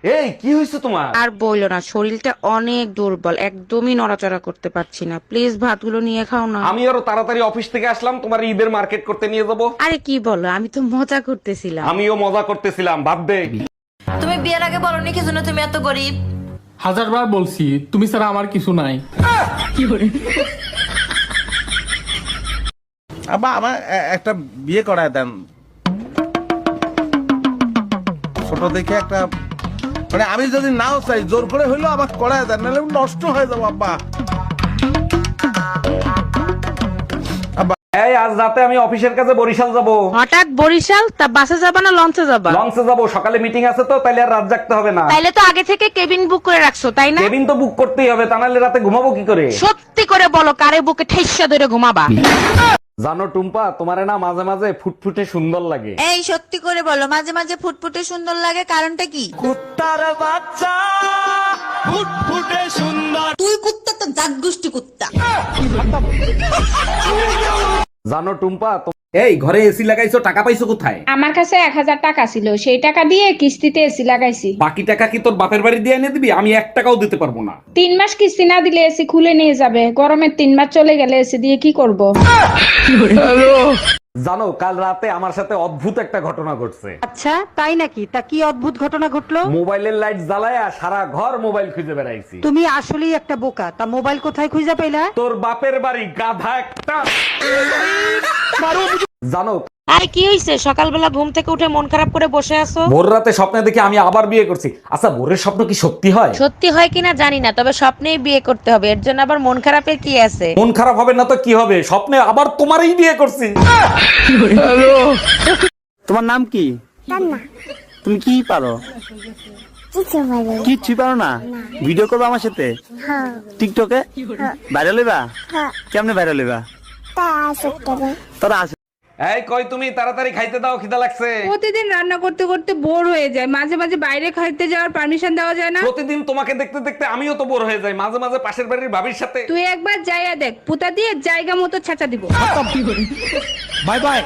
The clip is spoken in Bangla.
এই কি হয়েছে তোমার? আর বইলো না, শরীরটা অনেক দুর্বল, একদমই নড়াচড়া করতে পারছি না। প্লিজ ভাতগুলো নিয়ে খাও না। আমি আরো তাড়াতাড়ি অফিস থেকে আসলাম, তোমার ঈদের মার্কেট করতে নিয়ে যাবো। আরে কি বলো, আমি তো মজা করতেছিলাম। আমিও মজা করতেছিলাম, বাদ দে। তুমি বিয়ের আগে বলনি কি জন্য তুমি এত গরিব? হাজারবার বলছি তুমি ছাড়া আমার কিছু নাই। আব্বা আমার একটা বিয়ে করায় দেন, ছোট দেখে একটা, মানে আমি যদি নাও চাই জোর করে হইলেও আমাকে করায় দেন, নাহলে আমি নষ্ট হয়ে যাবো আব্বা। এই আজ রাতে আমি অফিসের কাছে বরিশাল যাব। হঠাৎ বরিশাল? তা বাসে যাবা না লঞ্চে যাবা? লঞ্চে যাব, সকালে মিটিং আছে তো, তাইলে আর রাত জাগতে হবে না। তাইলে তো আগে থেকে কেবিন বুক করে রাখছো, তাই না? কেবিন তো বুক করতেই হবে, তা নাহলে রাতে ঘুমাবো কি করে? সত্যি করে বলো, কারে বুকে ঠেসা ধরে ঘুমাবা? জানো টুম্পা, তোমারে না মাঝে মাঝে ফুটফুটে সুন্দর লাগে। এই সত্যি করে বলো, মাঝে মাঝে ফুটফুটে সুন্দর লাগে, কারণটা কি? কুত্তার বাচ্চা ফুটফুটে সুন্দর। তুই কুত্তা তো জাত গোষ্ঠী কুত্তা। জানো টুম্পা, এই ঘরে এসি লাগাইছো, টাকা পাইছো কোথায়? আমার কাছে 1000 টাকা ছিল, সেই টাকা দিয়ে কিস্তিতে এসি লাগাইছি। বাকি টাকা কি তোর বাপের বাড়ি দিয়ে এনে দিবি? আমি 1 টাকাও দিতে পারবো না। 3 মাস কিস্তি না দিলে এসি খুলে নিয়ে যাবে, গরমের 3 মাস চলে গেলে এসি দিয়ে কি করব? জানো কাল রাতে আমার সাথে অদ্ভুত একটা ঘটনা ঘটছে। আচ্ছা তাই নাকি? তা কি অদ্ভুত ঘটনা ঘটলো? মোবাইলের লাইট জ্বালায়া সারা ঘর মোবাইল খুঁজে বেড়াইছি। তুমি আসলেই একটা বোকা। তা মোবাইল কোথায় খুঁজে পেলা? তোর বাপের বাড়ি, গাধা একটা। জানো আরে কি হইছে, সকালবেলা ঘুম থেকে উঠে মন খারাপ করে বসে আছো? ভোর রাতে স্বপ্নে দেখি আমি আবার বিয়ে করছি। আচ্ছা ভোরের স্বপ্ন কি সত্যি হয়? সত্যি হয় কিনা জানি না, তবে স্বপ্নেই বিয়ে করতে হবে, এর জন্য আবার মন খারাপের কি আছে? মন খারাপ হবে না তো কি হবে, স্বপ্নে আবার তোমারই বিয়ে করছি। তোমার নাম কি? তুমি কি পারো? কিচ্ছু পারো না? ভিডিও করবো আমার সাথে টিকটকে? ভাইরাল হইবা? কেমনে ভাইরাল হইবা? তোরা আসে। এই কই তুমি, তাড়াতাড়ি খাইতে দাও, খিদা লাগছে। প্রতিদিন রান্না করতে করতে বোর হয়ে যায়, মাঝে মাঝে বাইরে খাইতে যাওয়ার পারমিশন দেওয়া যায় না? প্রতিদিন তোমাকে দেখতে দেখতে আমিও তো বোর হয়ে যাই, মাঝে মাঝে পাশের বাড়ির ভাবির সাথে। তুই একবার যাইয়া দেখ, পুতা দিয়ে জায়গা মতো ছেঁচা দিব। Bye bye.